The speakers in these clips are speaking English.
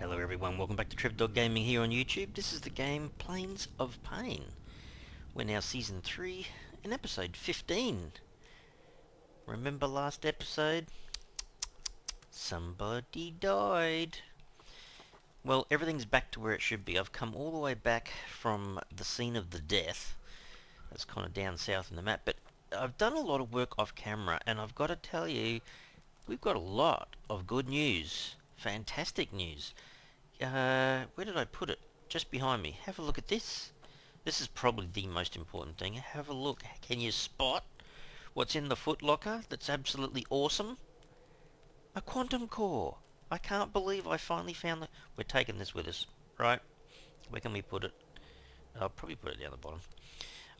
Hello everyone, welcome back to Dog Gaming here on YouTube. This is the game Planes of Pain. We're now Season 3 in Episode 15. Remember last episode? Somebody died. Well, everything's back to where it should be. I've come all the way back from the scene of the death. That's kind of down south in the map, but I've done a lot of work off camera, and I've got to tell you, we've got a lot of good news. Fantastic news. Where did I put it? Just behind me. Have a look at this. This is probably the most important thing. Have a look. Can you spot what's in the footlocker? That's absolutely awesome. A quantum core. I can't believe I finally found the... We're taking this with us, right? Where can we put it? I'll probably put it down the bottom.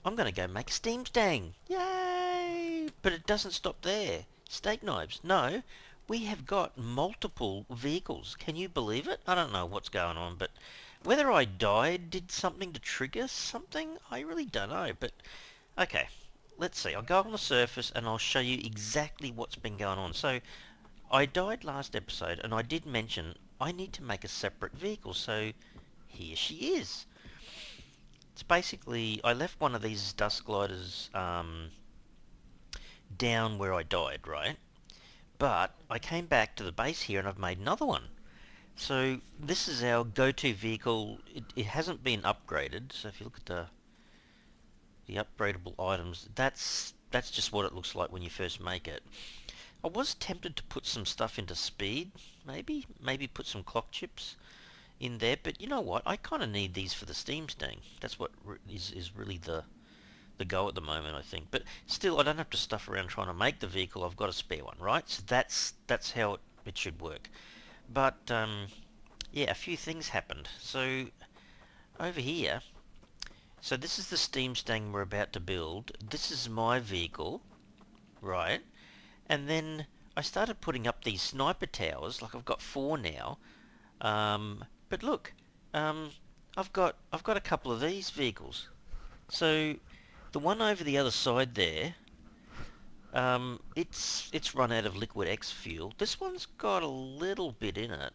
I'm going to go make a Steamstang. Yay! But it doesn't stop there. Steak knives. No. We have got multiple vehicles. Can you believe it? I don't know what's going on, but whether I died did something to trigger something, I really don't know. But okay, let's see. I'll go on the surface and I'll show you exactly what's been going on. So I died last episode, and I did mention I need to make a separate vehicle. So here she is. It's basically, I left one of these dust gliders down where I died, right? But I came back to the base here and I've made another one. So this is our go-to vehicle. It hasn't been upgraded. So if you look at the upgradable items, that's just what it looks like when you first make it. I was tempted to put some stuff into speed, maybe put some clock chips in there. But you know what? I kind of need these for the Steamstang. That's what is really the go at the moment, I think. But still, I don't have to stuff around trying to make the vehicle. I've got a spare one, right? So that's how it should work. But yeah, a few things happened. So over here, so this is the Steamstang we're about to build. This is my vehicle, right? And then I started putting up these sniper towers. Like I've got 4 now. But look, I've got a couple of these vehicles. So the one over the other side there, it's run out of liquid X fuel. This one's got a little bit in it.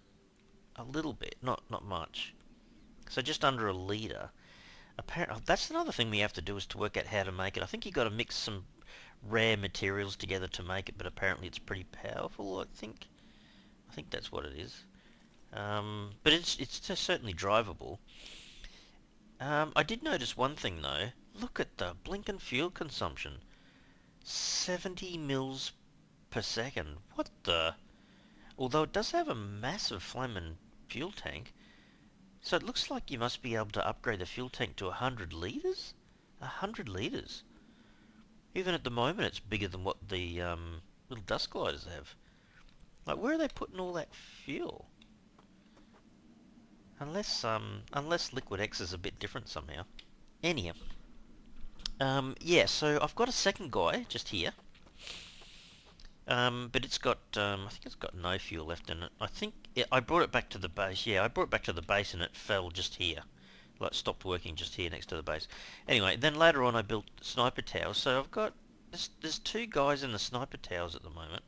A little bit, not much. So just under a litre. Apparently, that's another thing we have to do, is to work out how to make it. I think you've got to mix some rare materials together to make it, but apparently it's pretty powerful, I think. I think that's what it is. But it's certainly drivable. I did notice one thing though. Look at the blinking fuel consumption. 70 mils per second. What the? Although it does have a massive flaming fuel tank. So it looks like you must be able to upgrade the fuel tank to 100 litres? 100 litres. Even at the moment it's bigger than what the little dust gliders have. Like, where are they putting all that fuel? Unless Liquid X is a bit different somehow. Anyhow. Yeah, so I've got a second guy just here. But it's got, I think it's got no fuel left in it. I think, yeah, I brought it back to the base. Yeah, I brought it back to the base and it fell just here. Like, stopped working just here next to the base. Anyway, then later on I built sniper towers. So I've got, there's 2 guys in the sniper towers at the moment.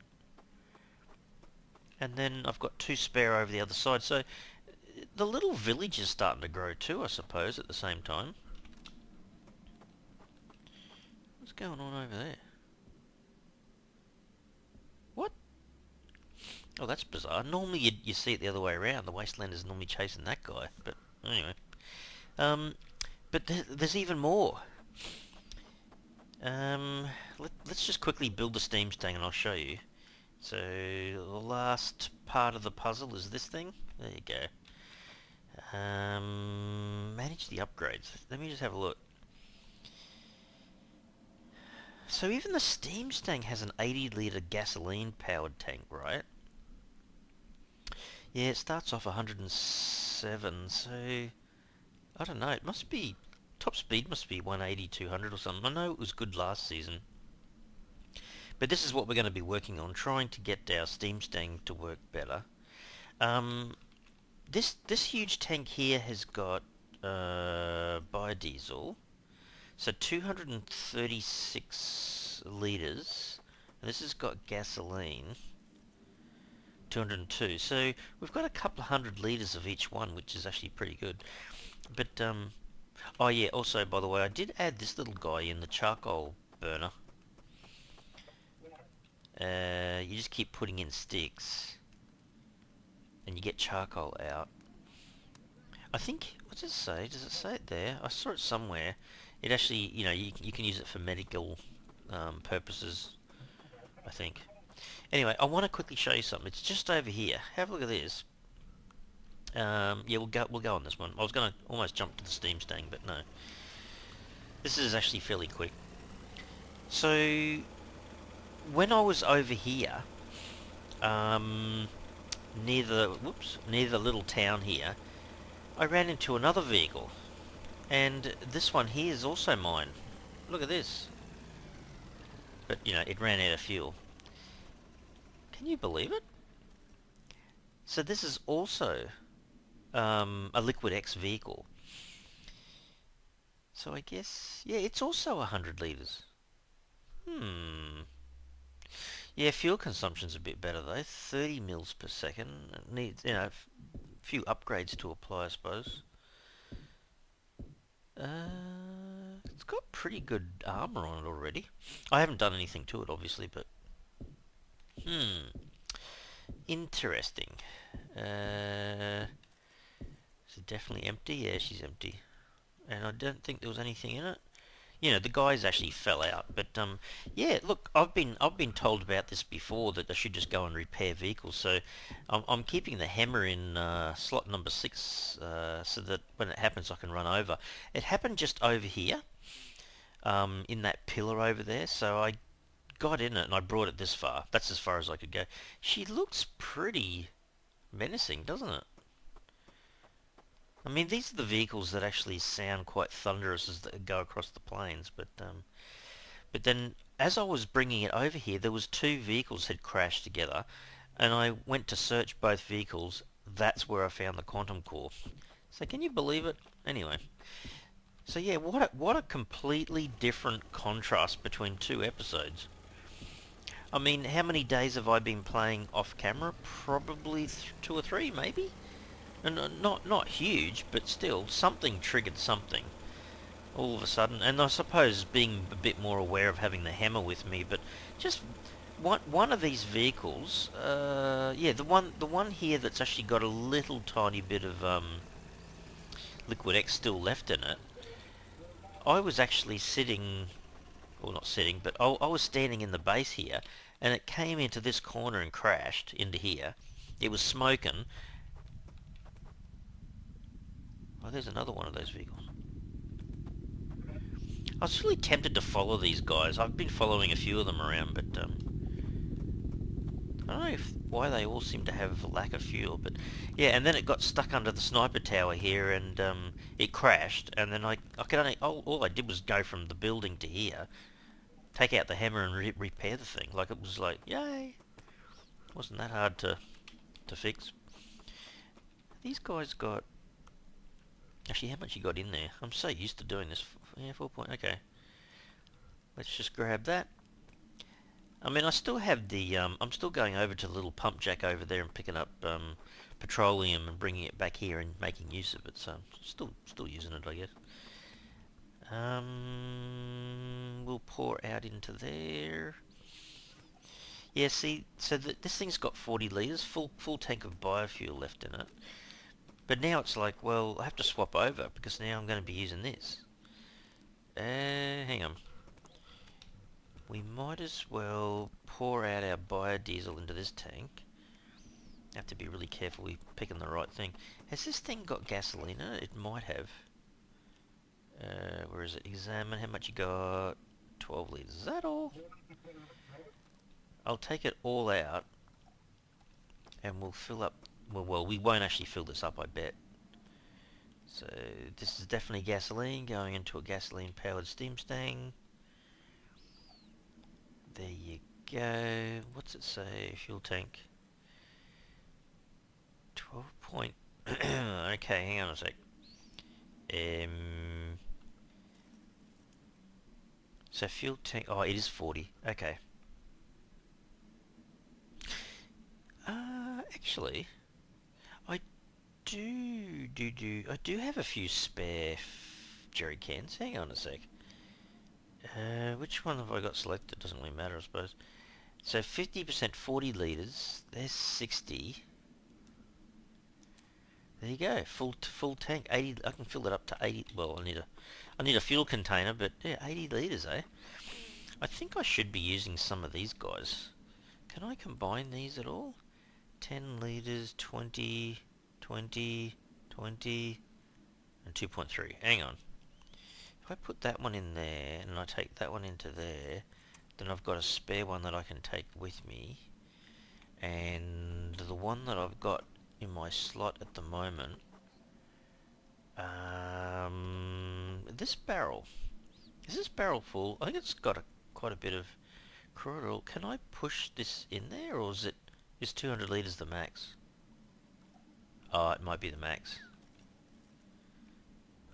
And then I've got 2 spare over the other side. So the little village is starting to grow too, I suppose, at the same time. What's going on over there? What? Oh, that's bizarre. Normally you see it the other way around. The wasteland is normally chasing that guy. But anyway. But there's even more. Let's just quickly build the Steamstang and I'll show you. So the last part of the puzzle is this thing. There you go. Manage the upgrades. Let me just have a look. So even the Steamstang has an 80 litre gasoline powered tank, right? Yeah, it starts off 107, so I don't know, it must be, top speed must be 180, 200 or something. I know it was good last season. But this is what we're going to be working on, trying to get our Steamstang to work better. This huge tank here has got biodiesel. So 236 litres. This has got gasoline. 202. So we've got a couple of hundred litres of each one, which is actually pretty good. But, oh yeah, also, by the way, I did add this little guy in, the charcoal burner. You just keep putting in sticks, and you get charcoal out. I think, what does it say? Does it say it there? I saw it somewhere. It actually, you can use it for medical purposes, I think. Anyway, I want to quickly show you something. It's just over here. Have a look at this. Yeah, we'll go on this one. I was going to almost jump to the Steamstang, but no. This is actually fairly quick. So, when I was over here, near the little town here, I ran into another vehicle, and this one here is also mine. Look at this. But, it ran out of fuel. Can you believe it? So this is also a Liquid X vehicle. So I guess, yeah, it's also 100 litres. Yeah, fuel consumption's a bit better though. 30 mils per second. It needs, a few upgrades to apply, I suppose. It's got pretty good armor on it already. I haven't done anything to it, obviously, but interesting. Is it definitely empty? Yeah, she's empty, and I don't think there was anything in it. The guys actually fell out, but yeah. Look, I've been told about this before, that I should just go and repair vehicles. So I'm keeping the hammer in slot number 6, so that when it happens, I can run over. It happened just over here, in that pillar over there. So I got in it and I brought it this far. That's as far as I could go. She looks pretty menacing, doesn't it? I mean, these are the vehicles that actually sound quite thunderous as they go across the plains, but then as I was bringing it over here, there was two vehicles had crashed together, and I went to search both vehicles. That's where I found the quantum core. So can you believe it? Anyway, so yeah, what a completely different contrast between two episodes. I mean, how many days have I been playing off camera? Probably 2 or 3, maybe. And not huge, but still, something triggered something all of a sudden. And I suppose being a bit more aware of having the hammer with me, but just one of these vehicles, yeah, the one here that's actually got a little tiny bit of Liquid X still left in it. I was actually sitting, or not sitting, but I was standing in the base here, and it came into this corner and crashed into here. It was smoking. Oh, there's another one of those vehicles. I was really tempted to follow these guys. I've been following a few of them around, but I don't know why they all seem to have a lack of fuel. But yeah, and then it got stuck under the sniper tower here, and it crashed. And then I could only all I did was go from the building to here, take out the hammer and repair the thing. Like, it was like, yay! It wasn't that hard to fix. These guys got. Actually, how much you got in there? I'm so used to doing this. Yeah, 4 point. Okay. Let's just grab that. I mean, I still have the. I'm still going over to the little pump jack over there and picking up petroleum and bringing it back here and making use of it. So still using it, I guess. We'll pour out into there. Yeah, see, so this thing's got 40 litres, full tank of biofuel left in it. But now it's like, well, I have to swap over because now I'm going to be using this. Hang on. We might as well pour out our biodiesel into this tank. Have to be really careful we're picking the right thing. Has this thing got gasoline in it? It might have. Where is it? Examine how much you got. 12 litres. Is that all? I'll take it all out and we'll fill up. Well, we won't actually fill this up, I bet. So this is definitely gasoline going into a gasoline powered Steamstang. There you go. What's it say? Fuel tank. 12 point. Okay, hang on a sec. So fuel tank. Oh, it is 40. Okay. Actually, I I do have a few spare jerry cans. Hang on a sec. Which one have I got selected? Doesn't really matter, I suppose. So 50%, 40 litres. There's 60. There you go. Full tank. 80. I can fill it up to 80. Well, I need a fuel container, but yeah, 80 litres, eh? I think I should be using some of these guys. Can I combine these at all? 10 litres, 20, 20, 20, and 2.3. Hang on. If I put that one in there, and I take that one into there, then I've got a spare one that I can take with me. And the one that I've got in my slot at the moment, this barrel, is this barrel full? I think it's got quite a bit of crude oil. Can I push this in there, or is 200 litres the max? Oh, it might be the max.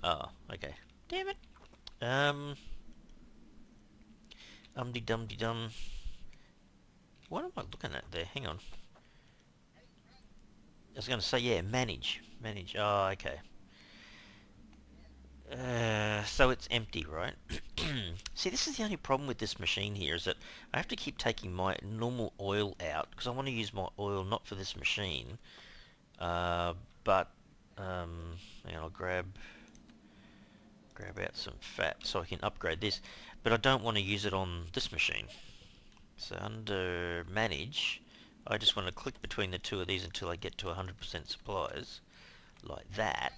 Oh, okay. Damn it. Dum-de-dum-de-dum. What am I looking at there? Hang on. I was going to say, yeah, manage. Manage. Oh, okay. So it's empty, right? See, this is the only problem with this machine here, is that I have to keep taking my normal oil out, because I want to use my oil not for this machine, but, hang on, I'll grab out some fat so I can upgrade this, but I don't want to use it on this machine. So under manage, I just want to click between the two of these until I get to 100% supplies, like that.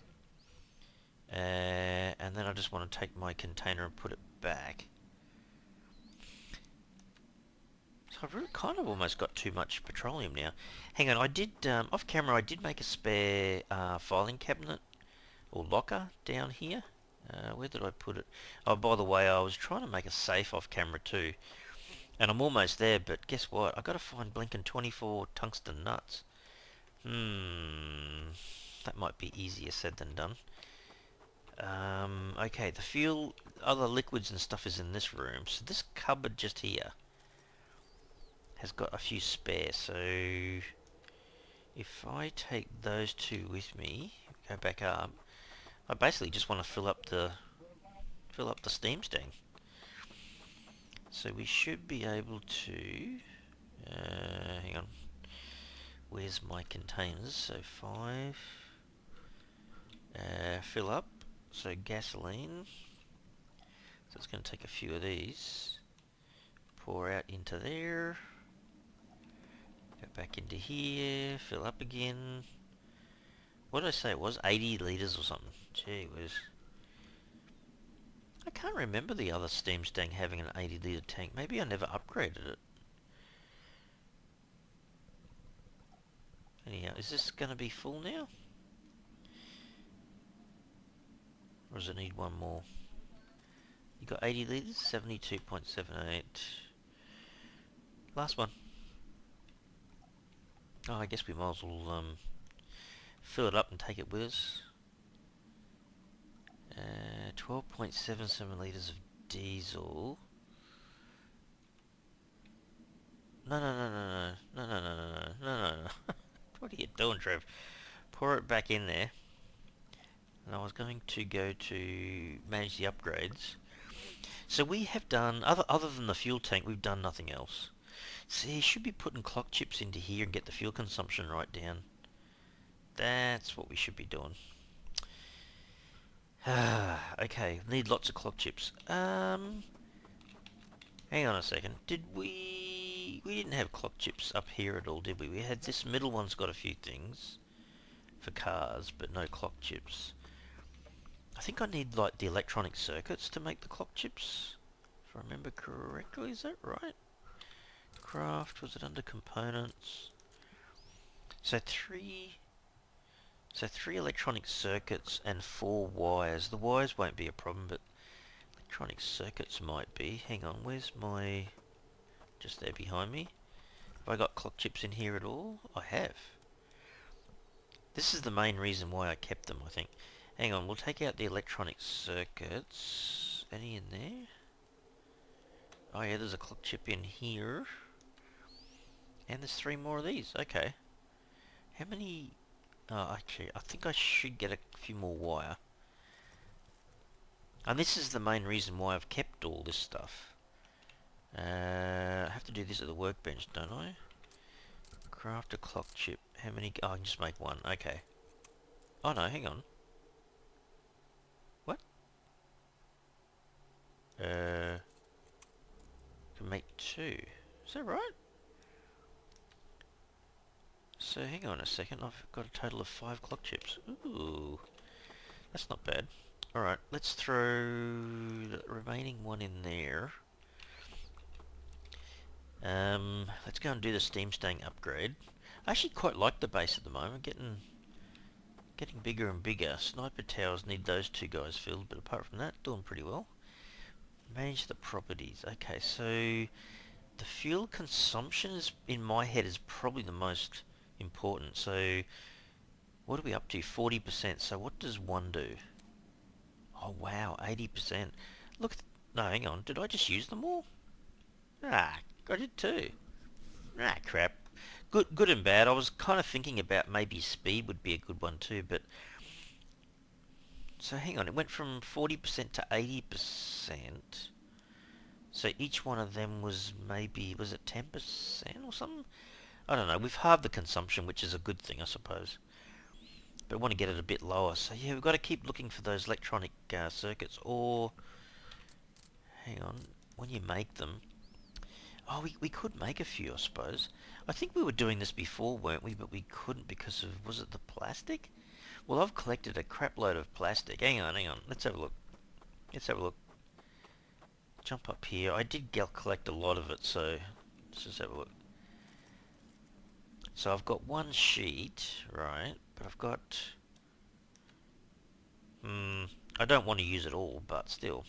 And then I just want to take my container and put it back. So I've really kind of almost got too much petroleum now. Hang on, I did, off camera, I did make a spare filing cabinet or locker down here. Where did I put it? Oh, by the way, I was trying to make a safe off camera too. And I'm almost there, but guess what? I've got to find blinking 24 tungsten nuts. That might be easier said than done. Okay, the fuel, other liquids and stuff is in this room. So this cupboard just here has got a few spare. So if I take those two with me, go back up, I basically just want to fill up the Steamstang. So we should be able to, hang on, where's my containers? So 5, fill up, so gasoline, so it's going to take a few of these, pour out into there, go back into here, fill up again. What did I say it was? 80 litres or something. Gee whiz. I can't remember the other Steamstang having an 80 litre tank. Maybe I never upgraded it. Anyhow, is this going to be full now? Or does it need one more? You got 80 litres? 72.78. Last one. Oh, I guess we might as well fill it up and take it with us. 12.77 litres of diesel. No. What are you doing, Trev? Pour it back in there. And I was going to go to manage the upgrades. So we have done, other than the fuel tank, we've done nothing else. See, should be putting clock chips into here and get the fuel consumption right down. That's what we should be doing. Okay, need lots of clock chips. Hang on a second. We didn't have clock chips up here at all, did we? We had this middle one's got a few things for cars, but no clock chips. I think I need like the electronic circuits to make the clock chips, if I remember correctly. Is that right? Craft, was it under components? So three electronic circuits and 4 wires. The wires won't be a problem, but electronic circuits might be. Hang on, where's my... just there behind me. Have I got clock chips in here at all? I have. This is the main reason why I kept them, I think. Hang on, we'll take out the electronic circuits. Any in there? Oh yeah, there's a clock chip in here. And there's 3 more of these. Okay. How many... Oh, actually, I think I should get a few more wire. And this is the main reason why I've kept all this stuff. I have to do this at the workbench, don't I? Craft a clock chip. How many... Oh, I can just make one. Okay. Oh, no, hang on. What? Can make two. Is that right? So, hang on a second. I've got a total of 5 clock chips. Ooh. That's not bad. Alright, let's throw the remaining one in there. Let's go and do the Steamstang upgrade. I actually quite like the base at the moment, getting bigger and bigger. Sniper towers need those 2 guys filled, but apart from that, doing pretty well. Manage the properties. Okay, so the fuel consumption is, in my head, is probably the most important. So what are we up to? 40%. So what does 1 do? Oh wow, 80%. Look, no, hang on. Did I just use them all? Ah, I did too. Ah, crap. Good and bad. I was kind of thinking about maybe speed would be a good one too, but... So hang on, it went from 40% to 80%. So each one of them was maybe, was it 10% or something? I don't know. We've halved the consumption, which is a good thing, I suppose. But I want to get it a bit lower. So yeah, we've got to keep looking for those electronic circuits. Or, hang on, when you make them... Oh, we could make a few, I suppose. I think we were doing this before, weren't we? But we couldn't because of, was it the plastic? Well, I've collected a crap load of plastic. Hang on. Let's have a look. Let's have a look. Jump up here. I did collect a lot of it, so let's just have a look. So I've got one sheet, right? But I've got... I don't want to use it all, but still.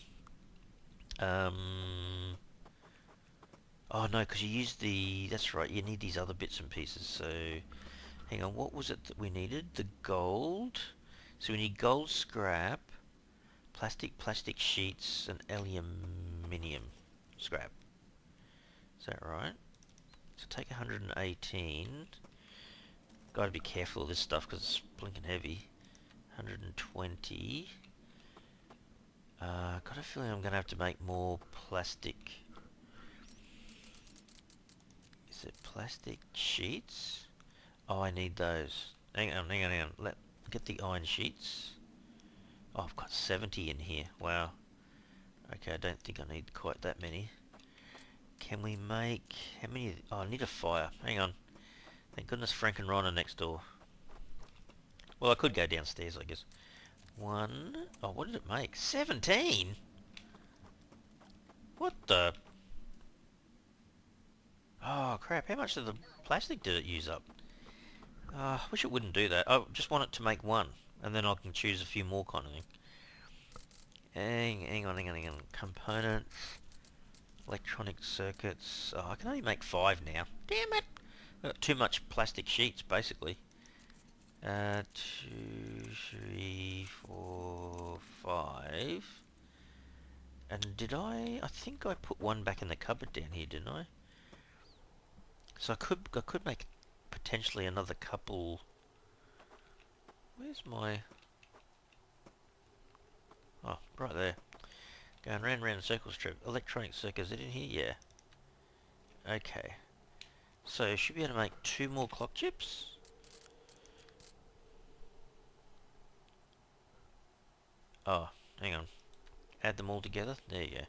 Oh no, because you use the... That's right, you need these other bits and pieces. So, hang on, what was it that we needed? The gold. So we need gold scrap, plastic sheets, and aluminium scrap. Is that right? So take 118. Gotta be careful of this stuff because it's blinking heavy. 120. Got a feeling I'm gonna have to make more plastic. Is it plastic sheets? Oh, I need those. Hang on. Get the iron sheets. Oh, I've got 70 in here. Wow. Okay, I don't think I need quite that many. Can we make... How many... Oh, I need a fire. Hang on. Thank goodness Frank and Ron are next door. Well, I could go downstairs, I guess. One... Oh, what did it make? 17? What the... Oh, crap. How much of the plastic did it use up? I wish it wouldn't do that. I just want it to make one. And then I can choose a few more kind of thing. Hang on. Components. Electronic circuits. Oh, I can only make 5 now. Damn it! I've got too much plastic sheets, basically. 2, 3, 4, 5. And did I think I put one back in the cupboard down here, didn't I? So I could make potentially another couple. Where's my... Oh, right there. Going round and circles trip. Electronic circuits, is it in here? Yeah. Okay. So, should be able to make 2 more clock chips? Oh, hang on. Add them all together. There you go.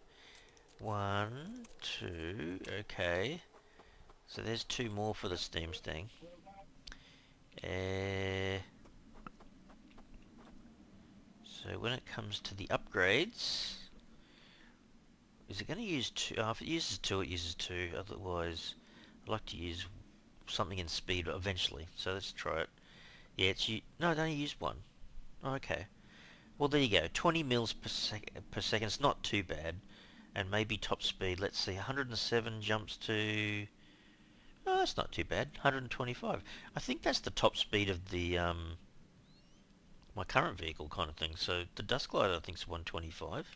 1, 2, okay. So there's 2 more for the Steamstang. So when it comes to the upgrades... Is it going to use 2? Oh, if it uses 2, it uses 2. Otherwise, I'd like to use something in speed eventually. So let's try it. Yeah, no, it only used 1. Oh, okay. Well, there you go. 20 mils per second. It's not too bad. And maybe top speed. Let's see. 107 jumps to... Oh, that's not too bad. 125. I think that's the top speed of the my current vehicle kind of thing. So the Dust Glider I think is 125.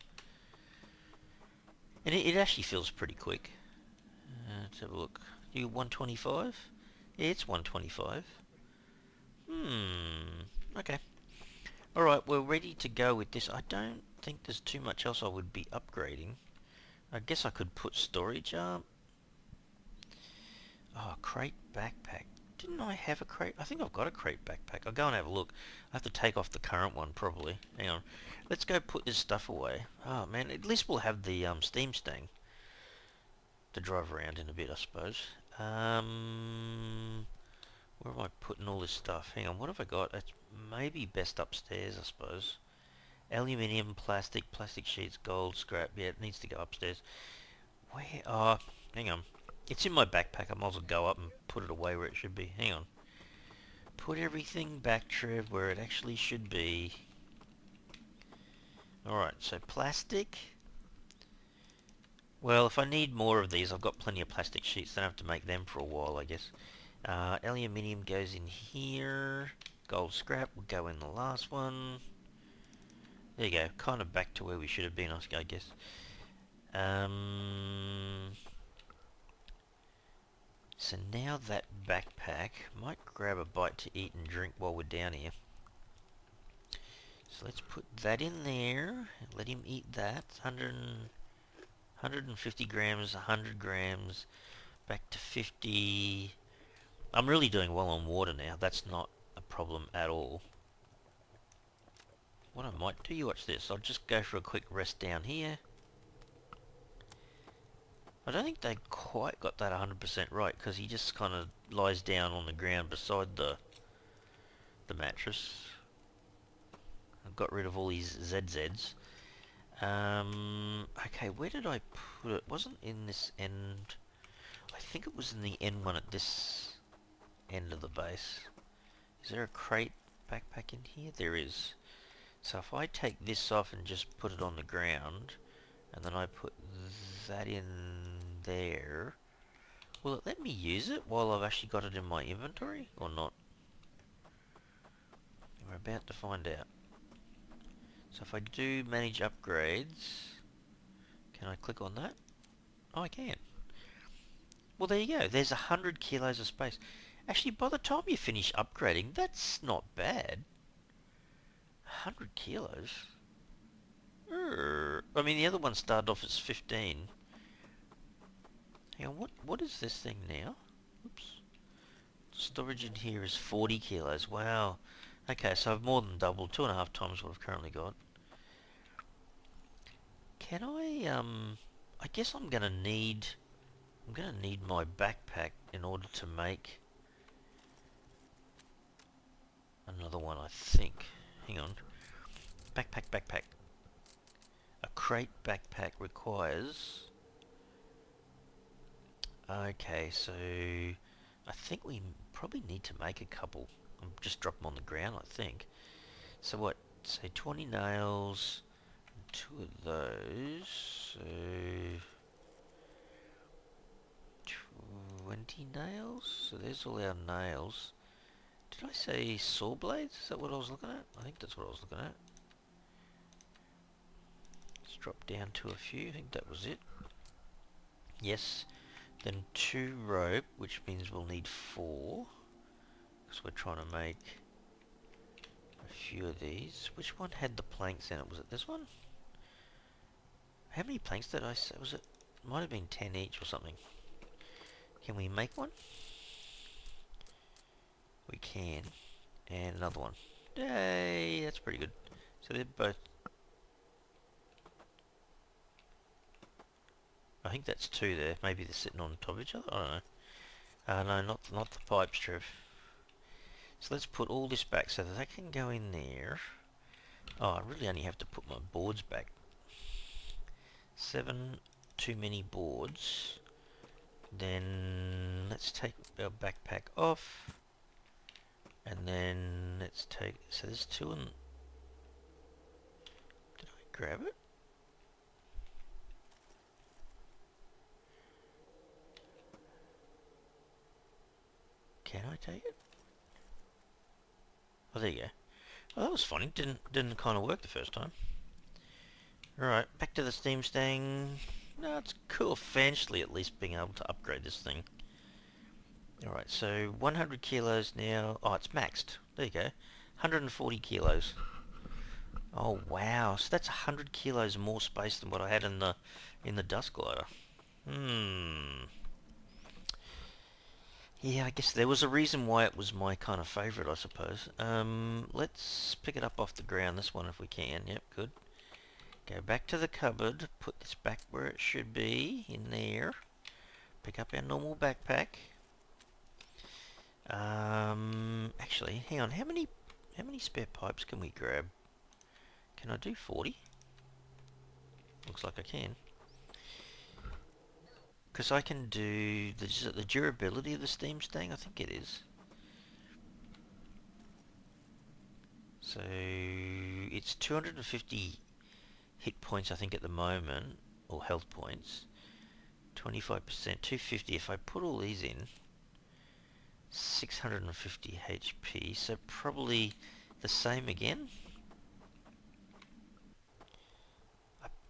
And it actually feels pretty quick. Let's have a look. You 125? Yeah, it's 125. Okay. Alright, we're ready to go with this. I don't think there's too much else I would be upgrading. I guess I could put storage up. Oh, crate backpack. Didn't I have a crate? I think I've got a crate backpack. I'll go and have a look. I have to take off the current one, probably. Hang on. Let's go put this stuff away. Oh, man. At least we'll have the Steamstang to drive around in a bit, I suppose. Where am I putting all this stuff? Hang on. What have I got? It's maybe best upstairs, I suppose. Aluminium, plastic sheets, gold, scrap. Yeah, it needs to go upstairs. Where? Oh, hang on. It's in my backpack. I might as well go up and put it away where it should be. Hang on. Put everything back, Trev, where it actually should be. Alright, so plastic. Well, if I need more of these, I've got plenty of plastic sheets. Don't have to make them for a while, I guess. Aluminium goes in here. Gold scrap will go in the last one. There you go. Kind of back to where we should have been, I guess. So now that backpack, might grab a bite to eat and drink while we're down here. So let's put that in there. Let him eat that. 150 grams, 100 grams, back to 50. I'm really doing well on water now. That's not a problem at all. What I might do, you watch this. I'll just go for a quick rest down here. I don't think they quite got that 100% right, because he just kind of lies down on the ground beside the mattress. I've got rid of all these ZZs. Okay, where did I put it? It wasn't in this end. I think it was in the end one at this end of the base. Is there a crate backpack in here? There is. So if I take this off and just put it on the ground, and then I put that in there, will it let me use it while I've actually got it in my inventory, or not? We're about to find out. So if I do manage upgrades, can I click on that? Oh, I can. Well, there you go. There's 100 kilos of space. Actually, by the time you finish upgrading, that's not bad. 100 kilos? I mean, the other one started off as 15. Hang on, what is this thing now? Oops. Storage in here is 40 kilos. Wow. Okay, so I've more than doubled. 2.5 times what I've currently got. Can I guess I'm gonna need my backpack in order to make another one, I think. Hang on. Backpack. A crate backpack requires... Okay, so I think we probably need to make a couple. I'll just drop them on the ground, I think. So what? Say 20 nails, 2 of those, so 20 nails? So there's all our nails. Did I say saw blades? Is that what I was looking at? I think that's what I was looking at. Let's drop down to a few. I think that was it. Yes. Then 2 rope, which means we'll need 4. Because we're trying to make a few of these. Which one had the planks in it? Was it this one? How many planks did I say? Was it? Might have been 10 each or something. Can we make one? We can. And another one. Yay! That's pretty good. So they're both... I think that's 2 there. Maybe they're sitting on top of each other? I don't know. No, not the pipes, Trev. So let's put all this back so that they can go in there. Oh, I really only have to put my boards back. 7 too many boards. Then let's take our backpack off. And then let's take... So there's 2 and... Did I grab it? Can I take it? Oh, there you go. Well, that was funny. Didn't kind of work the first time. Alright, back to the Steamstang. No, it's cool financially at least being able to upgrade this thing. Alright, so 100 kilos now. Oh, it's maxed. There you go. 140 kilos. Oh wow, so that's 100 kilos more space than what I had in the dust glider. Hmm. Yeah, I guess there was a reason why it was my kind of favourite, I suppose. Let's pick it up off the ground, this one, if we can. Yep, good. Go back to the cupboard, put this back where it should be, in there. Pick up our normal backpack. Actually, hang on, how many spare pipes can we grab? Can I do 40? Looks like I can. Because I can do, is it the durability of the Steamstang? I think it is. So, it's 250 hit points I think at the moment, or health points. 25%, 250. If I put all these in, 650 HP, so probably the same again.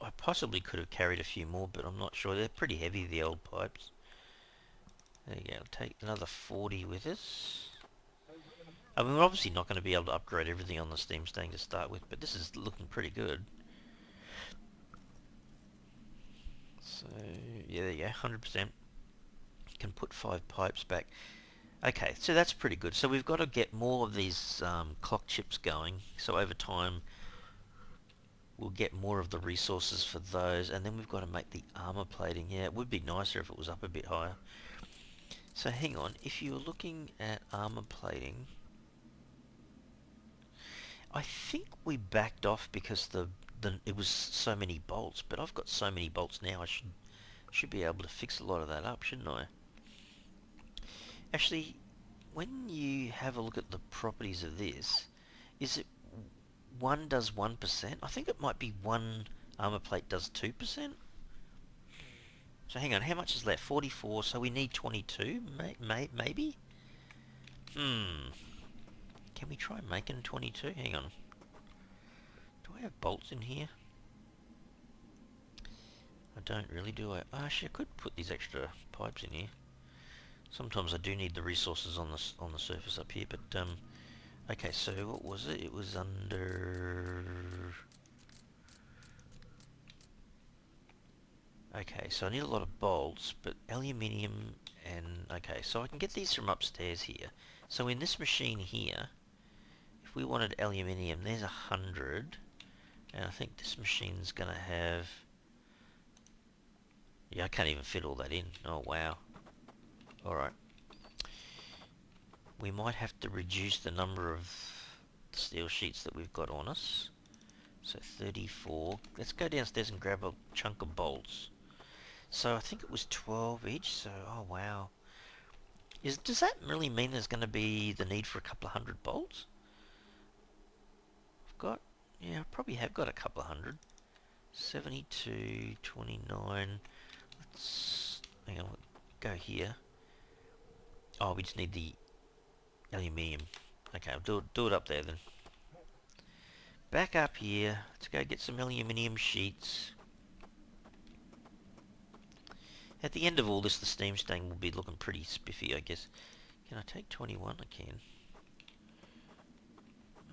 I possibly could have carried a few more, but I'm not sure. They're pretty heavy, the old pipes. There you go. I'll take another 40 with us. I mean, we're obviously not going to be able to upgrade everything on the Steamstang to start with, but this is looking pretty good. So, yeah, there you go. 100%. Can put 5 pipes back. Okay, so that's pretty good. So we've got to get more of these clock chips going. So over time, we'll get more of the resources for those. And then we've got to make the armor plating. Yeah, it would be nicer if it was up a bit higher. So hang on. If you're looking at armor plating, I think we backed off because it was so many bolts. But I've got so many bolts now, I should be able to fix a lot of that up, shouldn't I? Actually, when you have a look at the properties of this, is it one does 1%? I think it might be one armor plate does 2%. So hang on, how much is left? 44, so we need 22, maybe? Can we try making 22? Hang on. Do I have bolts in here? I don't really, do I? Actually, I could put these extra pipes in here. Sometimes I do need the resources on the surface up here, but okay, so what was it? It was under... Okay, so I need a lot of bolts, but aluminium and... Okay, so I can get these from upstairs here. So in this machine here, if we wanted aluminium, there's 100. And I think this machine's gonna have... Yeah, I can't even fit all that in. Oh, wow. Alright. We might have to reduce the number of steel sheets that we've got on us. So 34. Let's go downstairs and grab a chunk of bolts. So I think it was 12 each, so oh wow. Does that really mean there's going to be the need for a couple of hundred bolts? Yeah, I probably have got a couple of hundred. 72, 29. Let's, hang on, go here. Oh, we just need the aluminium. Okay, I'll do it up there then. Back up here. Let's go get some aluminium sheets. At the end of all this, the Steamstang will be looking pretty spiffy, I guess. Can I take 21? I can.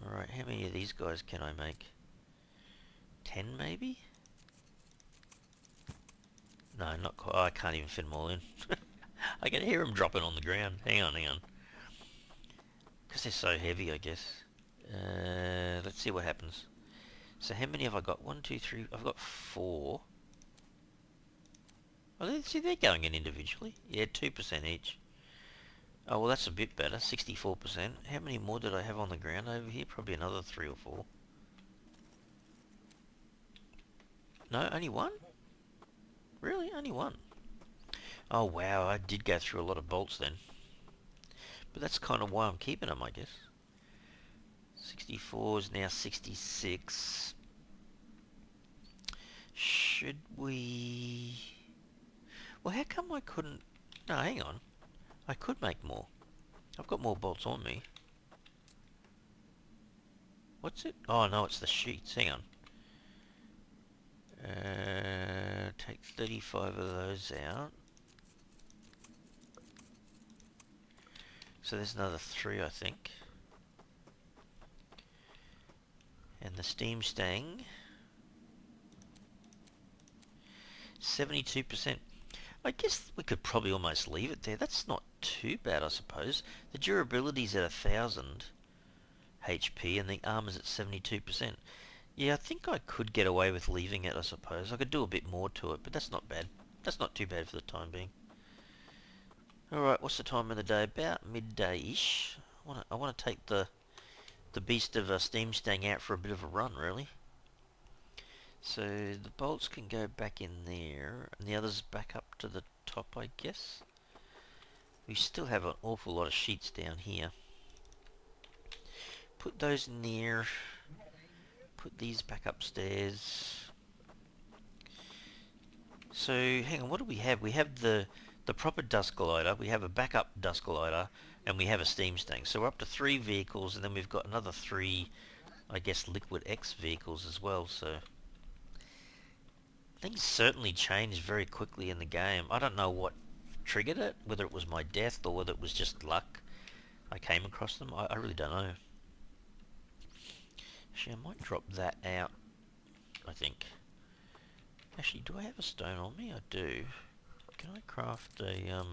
Alright, how many of these guys can I make? 10 maybe? No, not quite. Oh, I can't even fit them all in. I can hear them dropping on the ground. Hang on, hang on. Because they're so heavy, I guess. Let's see what happens. So how many have I got? 1, 2, 3. I've got 4. Oh, see, they're going in individually. Yeah, 2% each. Oh, well, that's a bit better. 64%. How many more did I have on the ground over here? Probably another 3 or 4. No, only one? Really? Only one? Oh, wow. I did go through a lot of bolts then. But that's kind of why I'm keeping them, I guess. 64 is now 66. Should we... Well, how come I couldn't... No, hang on. I could make more. I've got more bolts on me. What's it? Oh, no, it's the sheets. Hang on. Take 35 of those out. So there's another 3, I think. the Steamstang, 72%. I guess we could probably almost leave it there. That's not too bad, I suppose. The durability's at 1000 HP and the armor's at 72%. Yeah, I think I could get away with leaving it, I suppose. I could do a bit more to it, but that's not bad. That's not too bad for the time being. Alright, what's the time of the day? About midday-ish. I want to take the beast of Steamstang out for a bit of a run, really. So the bolts can go back in there, and the others back up to the top, I guess. We still have an awful lot of sheets down here. Put those in there. Put these back upstairs. So, hang on, what do we have? We have the proper dust glider, we have a backup dust glider, and we have a Steamstang. So we're up to 3 vehicles, and then we've got another 3, I guess, Liquid X vehicles as well, so... Things certainly changed very quickly in the game. I don't know what triggered it, whether it was my death or whether it was just luck I came across them. I really don't know. Actually, I might drop that out, I think. Actually, do I have a stone on me? I do. Can I craft a,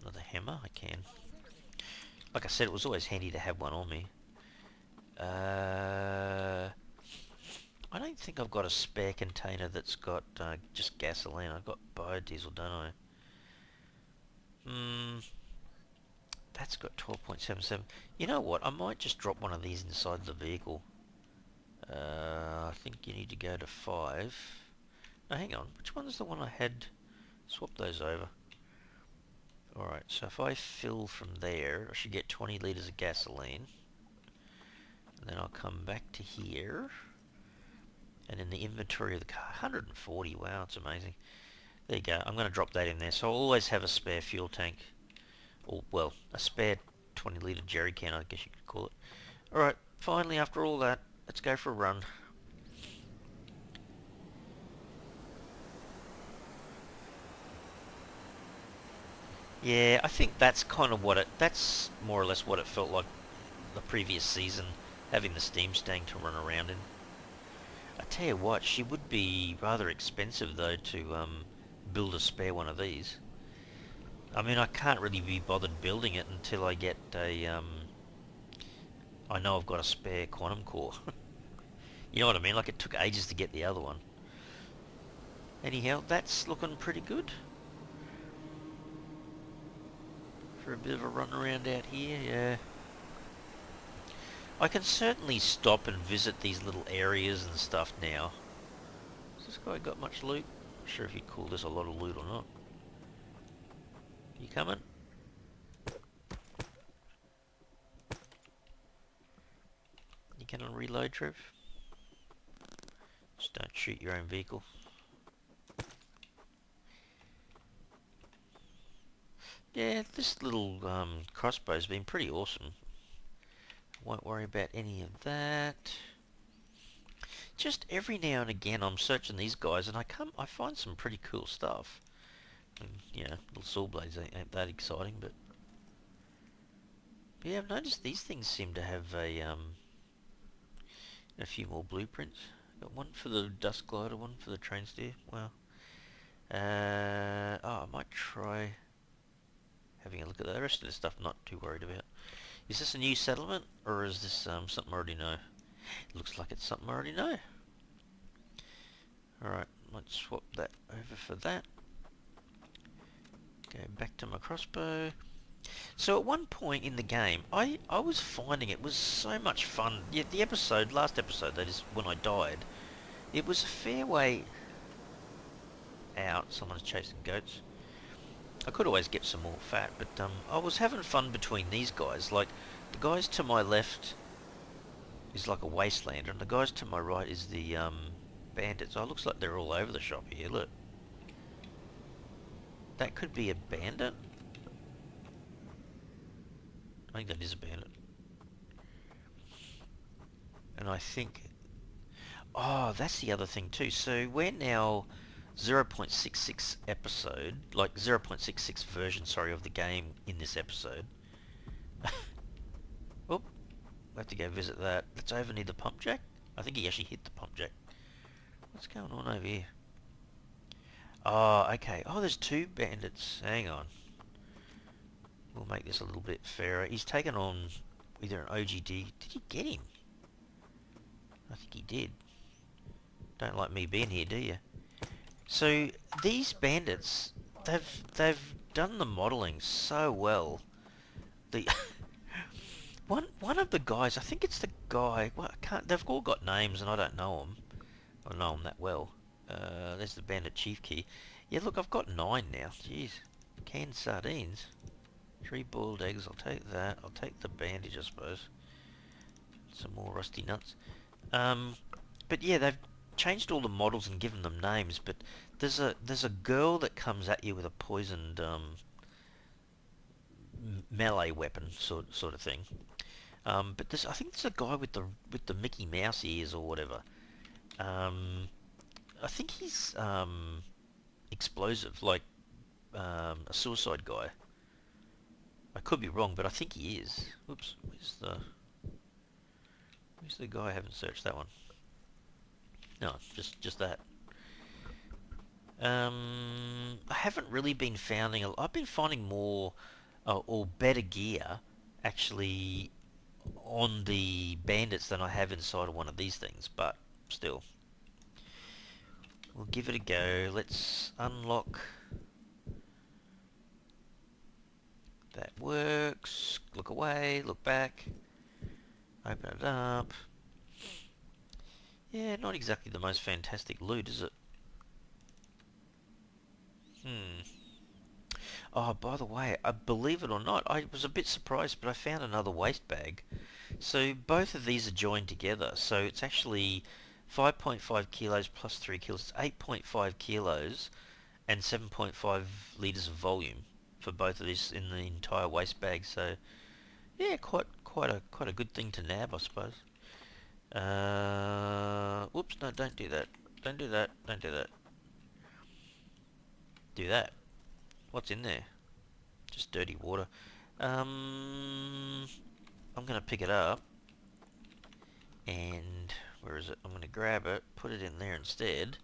another hammer? I can. Like I said, it was always handy to have one on me. I don't think I've got a spare container that's got just gasoline. I've got biodiesel, don't I? That's got 12.77. You know what? I might just drop one of these inside the vehicle. I think you need to go to 5. No, hang on. Which one's the one I had? Swap those over. Alright, so if I fill from there, I should get 20 litres of gasoline. And then I'll come back to here. And in the inventory of the car, 140. Wow, it's amazing. There you go. I'm going to drop that in there. So I'll always have a spare fuel tank. Or, well, a spare 20 litre jerry can, I guess you could call it. Alright, finally, after all that, let's go for a run. Yeah, I think that's kind of what that's more or less what it felt like the previous season, having the Steamstang to run around in. I tell you what, she would be rather expensive though to build a spare one of these. I mean, I can't really be bothered building it until I get a, I know I've got a spare quantum core. You know what I mean? Like, it took ages to get the other one. Anyhow, that's looking pretty good. For a bit of a run around out here, yeah. I can certainly stop and visit these little areas and stuff now. Has this guy got much loot? Not sure if you'd call this a lot of loot or not. You coming? You gonna reload, Trev? Just don't shoot your own vehicle. Yeah, this little crossbow's been pretty awesome. Won't worry about any of that. Just every now and again I'm searching these guys and I find some pretty cool stuff. And, you know, little saw blades ain't that exciting, but yeah, I've noticed these things seem to have a few more blueprints. Got one for the dust glider, one for the train steer. Wow. I might try having a look at that. The rest of the stuff I'm not too worried about. Is this a new settlement, or is this something I already know? It looks like it's something I already know. Alright, let's swap that over for that. Go back to my crossbow. So at one point in the game, I was finding it was so much fun. Yeah, the last episode, that is when I died, it was a fair way out. Someone's chasing goats. I could always get some more fat, but I was having fun between these guys. Like, the guys to my left is like a wasteland, and the guys to my right is the bandits. Oh, it looks like they're all over the shop here, look. That could be a bandit? I think that is a bandit. And I think... Oh, that's the other thing too. So we're now 0.66 episode, like 0.66 version, sorry, of the game in this episode. Oh, We'll have to go visit that. That's over near the pump jack. I think he actually hit the pump jack. What's going on over here? Oh, okay. Oh, there's two bandits. Hang on. We'll make this a little bit fairer. He's taken on either an OGD. Did he get him? I think he did. Don't like me being here, do you? So these bandits, they've done the modelling so well. The one of the guys, I think it's the guy. Well, I can't. They've all got names, and I don't know them. I don't know them that well. There's the bandit chief key. Yeah, look, I've got 9 now. Jeez, canned sardines, 3 boiled eggs. I'll take that. I'll take the bandage, I suppose. Some more rusty nuts. But yeah, they've changed all the models and given them names. But there's a girl that comes at you with a poisoned melee weapon sort of thing. But I think there's a guy with the Mickey Mouse ears or whatever. I think he's explosive, like a suicide guy. I could be wrong, but I think he is. Oops, where's the guy? I haven't searched that one. No, just that. I haven't really been finding. I've been finding more or better gear actually on the bandits than I have inside of one of these things, but still. We'll give it a go. Let's unlock. That works. Look away, look back. Open it up. Yeah, not exactly the most fantastic loot, is it? Oh, by the way, believe it or not, I was a bit surprised, but I found another waste bag. So both of these are joined together. So it's actually 5.5 kilos plus 3 kilos. It's 8.5 kilos and 7.5 litres of volume for both of these in the entire waste bag. So yeah, quite a good thing to nab, I suppose. Whoops, no, don't do that. Don't do that. Don't do that. Do that. What's in there? Just dirty water. I'm gonna pick it up, and where is it? I'm gonna grab it, put it in there instead,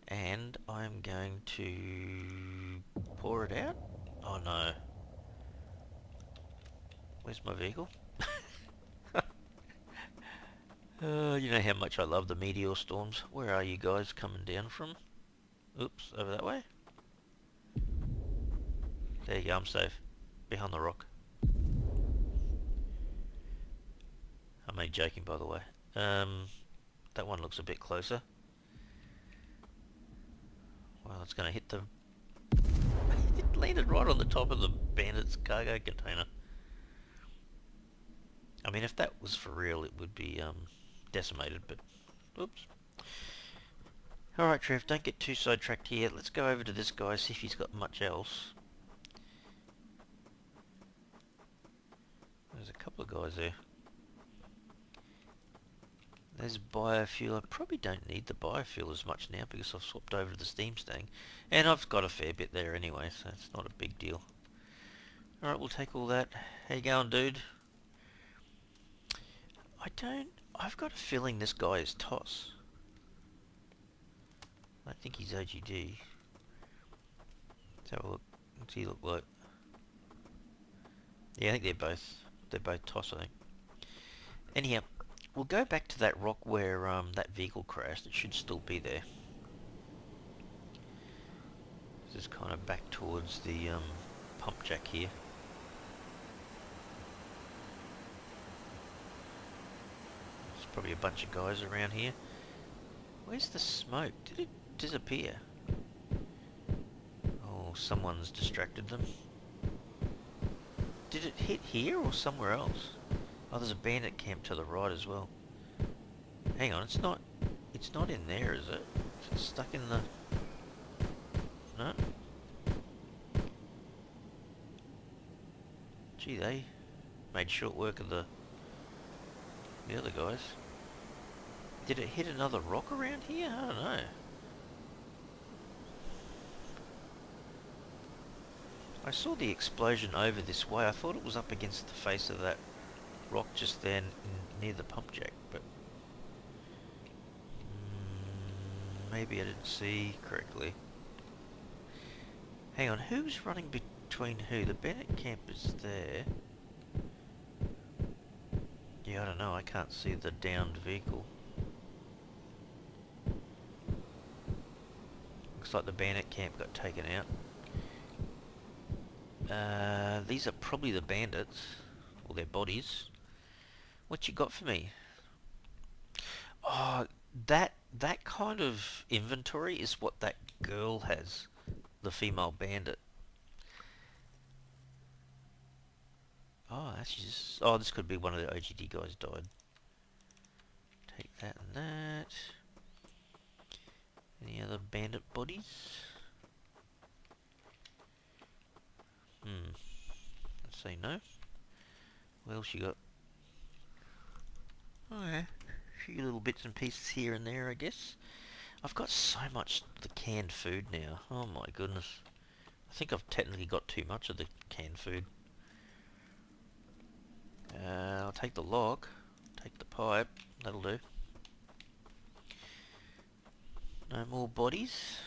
and I'm going to pour it out. Oh no. Where's my vehicle? You know how much I love the meteor storms. Where are you guys coming down from? Oops, over that way? There you go, I'm safe. Behind the rock. I'm only joking, by the way. That one looks a bit closer. Well, it's going to hit the... It landed right on the top of the bandit's cargo container. I mean, if that was for real, it would be decimated, but... Oops. Alright, Trev, don't get too sidetracked here. Let's go over to this guy, see if he's got much else. There's a couple of guys there. There's biofuel. I probably don't need the biofuel as much now because I've swapped over to the Steamstang. And I've got a fair bit there anyway, so it's not a big deal. Alright, we'll take all that. How you going, dude? I've got a feeling this guy is TOS. I think he's OGD. Let's have a look. What's he look like? Yeah, I think they're both TOS, I think. Anyhow, we'll go back to that rock where that vehicle crashed. It should still be there. This is kind of back towards the pump jack here. There's probably a bunch of guys around here. Where's the smoke? Did it disappear? Oh, someone's distracted them. Did it hit here or somewhere else? Oh, there's a bandit camp to the right as well. Hang on, it's not in there, is it? It's stuck in the... No? Gee, they made short work of the other guys. Did it hit another rock around here? I don't know. I saw the explosion over this way. I thought it was up against the face of that rock just then near the pump jack, but maybe I didn't see correctly. Hang on, who's running between who? The Bennett camp is there. Yeah, I don't know, I can't see the downed vehicle. Looks like the Bandit camp got taken out. These are probably the bandits, or their bodies. What you got for me? Oh, that kind of inventory is what that girl has, the female bandit. Oh, that's just... Oh, this could be one of the OGD guys died. Take that and that. Any other bandit bodies? Let's say no. What else you got? Oh yeah, a few little bits and pieces here and there, I guess. I've got so much of the canned food now. Oh my goodness. I think I've technically got too much of the canned food. I'll take the log, take the pipe, that'll do. No more bodies.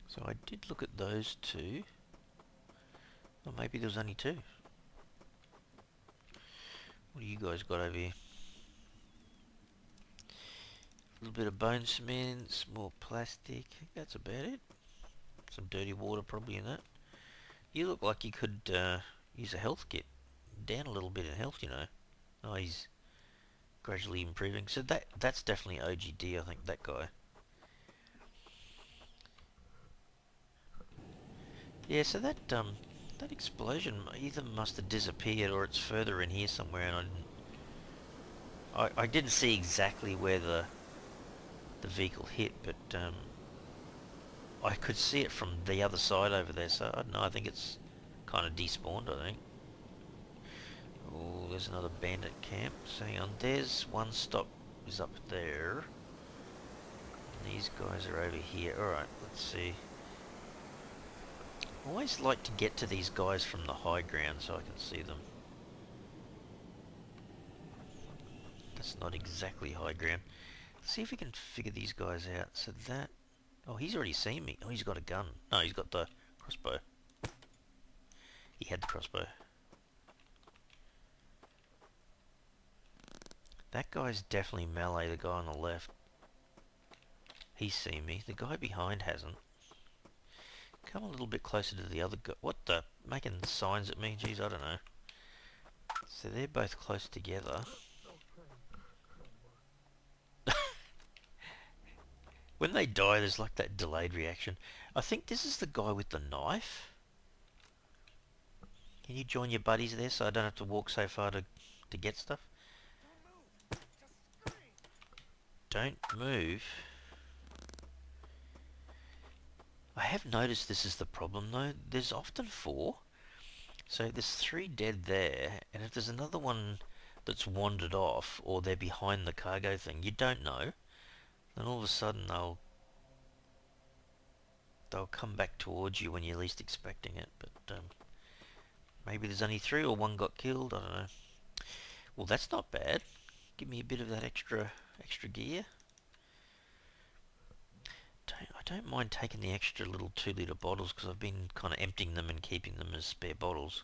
So I did look at those two. Or maybe there was only two. What do you guys got over here? A little bit of bone cement, some more plastic. I think that's about it. Some dirty water probably in that. You look like you could use a health kit. Down a little bit in health, you know. Oh, he's gradually improving. So that's definitely OGD, I think, that guy. Yeah, so that explosion either must have disappeared or it's further in here somewhere, and I didn't see exactly where the vehicle hit, but I could see it from the other side over there. So I don't know. I think it's kind of despawned, I think. Oh, there's another bandit camp. So hang on, there's one stop is up there. And these guys are over here. Alright, let's see. I always like to get to these guys from the high ground so I can see them. That's not exactly high ground. Let's see if we can figure these guys out. So that... Oh, he's already seen me. Oh, he's got a gun. No, he's got the crossbow. He had the crossbow. That guy's definitely melee, the guy on the left. He's seen me. The guy behind hasn't. Come a little bit closer to the other guy. What the? Making signs at me? Jeez, I don't know. So they're both close together. When they die, there's like that delayed reaction. I think this is the guy with the knife. Can you join your buddies there so I don't have to walk so far to get stuff? Don't move. I have noticed this is the problem though. There's often 4. So there's 3 dead there, and if there's another one that's wandered off, or they're behind the cargo thing, you don't know. Then all of a sudden they'll come back towards you when you're least expecting it. But maybe there's only 3 or 1 got killed. I don't know. Well, that's not bad. Give me a bit of that extra gear. I don't mind taking the extra little 2-litre bottles because I've been kind of emptying them and keeping them as spare bottles.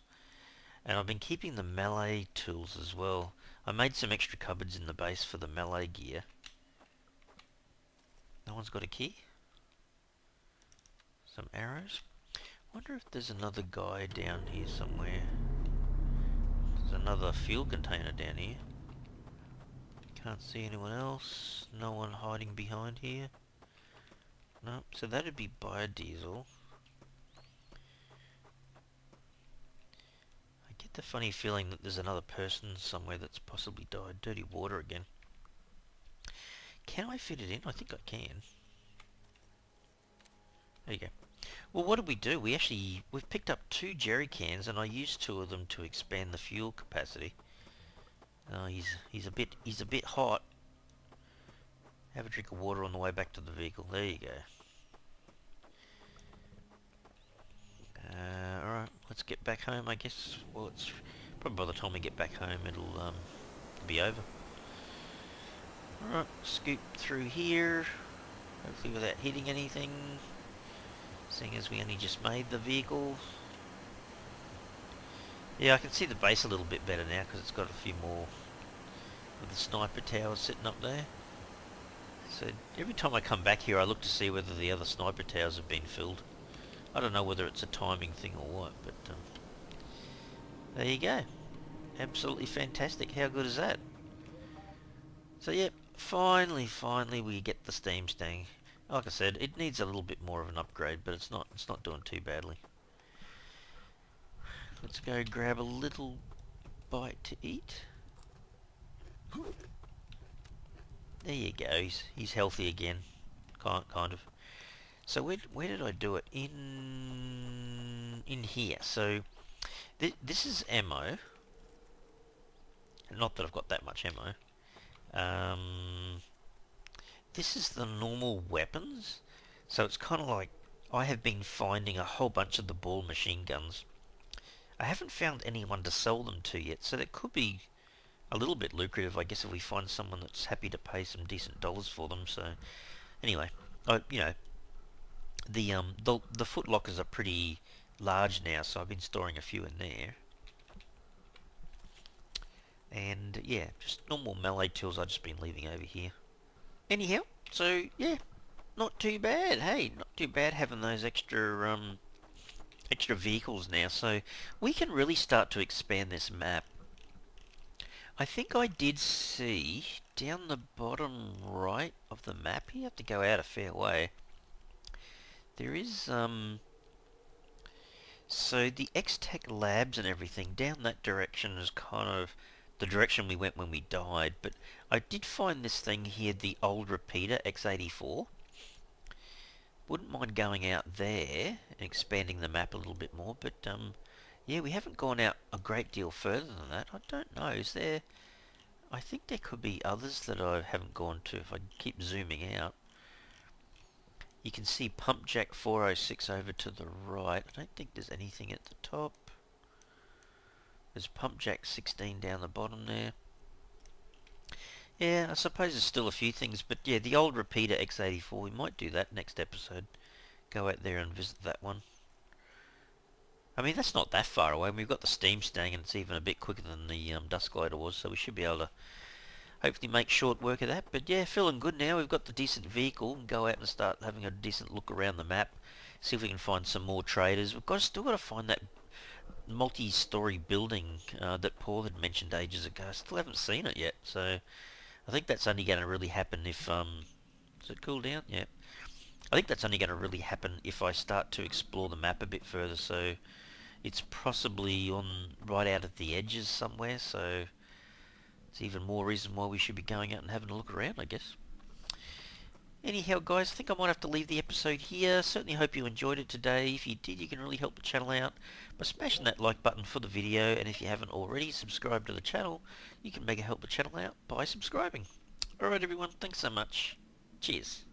And I've been keeping the melee tools as well. I made some extra cupboards in the base for the melee gear. No one's got a key? Some arrows? Wonder if there's another guy down here somewhere. There's another fuel container down here. Can't see anyone else. No one hiding behind here. No, so that'd be biodiesel. I get the funny feeling that there's another person somewhere that's possibly died. Dirty water again. Can I fit it in? I think I can. There you go. Well, what did we do? We've picked up 2 jerry cans, and I used 2 of them to expand the fuel capacity. Oh, he's a bit hot. Have a drink of water on the way back to the vehicle. There you go. Alright, let's get back home, I guess. Well, it's Probably by the time we get back home, it'll be over. Alright, scoop through here, hopefully without hitting anything, seeing as we only just made the vehicle. Yeah, I can see the base a little bit better now because it's got a few more of the sniper towers sitting up there. So every time I come back here I look to see whether the other sniper towers have been filled. I don't know whether it's a timing thing or what, but there you go. Absolutely fantastic. How good is that? So yeah, finally we get the Steamstang. Like I said, it needs a little bit more of an upgrade, but it's not doing too badly. Let's go grab a little bite to eat. There you go. He's healthy again, kind of. So where did I do it? In here. So this is ammo. Not that I've got that much ammo. This is the normal weapons. So it's kind of like I have been finding a whole bunch of the ball machine guns. I haven't found anyone to sell them to yet, so that could be a little bit lucrative, I guess, if we find someone that's happy to pay some decent dollars for them. So anyway, you know, the foot lockers are pretty large now, so I've been storing a few in there. And yeah, just normal melee tools I've just been leaving over here. Anyhow, so yeah, not too bad. Hey, not too bad having those extra vehicles now, so we can really start to expand this map. I think I did see down the bottom right of the map, you have to go out a fair way. There is so the X-Tech labs and everything down that direction is kind of the direction we went when we died, but I did find this thing here, the old repeater X84. Wouldn't mind going out there and expanding the map a little bit more, but yeah, we haven't gone out a great deal further than that. I don't know, is there... I think there could be others that I haven't gone to if I keep zooming out. You can see Pump Jack 406 over to the right. I don't think there's anything at the top. There's Pump Jack 16 down the bottom there. Yeah, I suppose there's still a few things, but yeah, the old repeater X84, we might do that next episode. Go out there and visit that one. I mean, that's not that far away. We've got the Steamstang and it's even a bit quicker than the Dust Glider was, so we should be able to hopefully make short work of that. But yeah, feeling good now. We've got the decent vehicle and go out and start having a decent look around the map. See if we can find some more traders. Still got to find that multi-story building that Paul had mentioned ages ago. I still haven't seen it yet, so I think that's only going to really happen if does it cool down? Yeah. I think that's only going to really happen if I start to explore the map a bit further. So it's possibly on right out at the edges somewhere. So it's even more reason why we should be going out and having a look around, I guess. Anyhow, guys, I think I might have to leave the episode here. Certainly hope you enjoyed it today. If you did, you can really help the channel out by smashing that like button for the video. And if you haven't already subscribed to the channel, you can help the channel out by subscribing. Alright, everyone. Thanks so much. Cheers.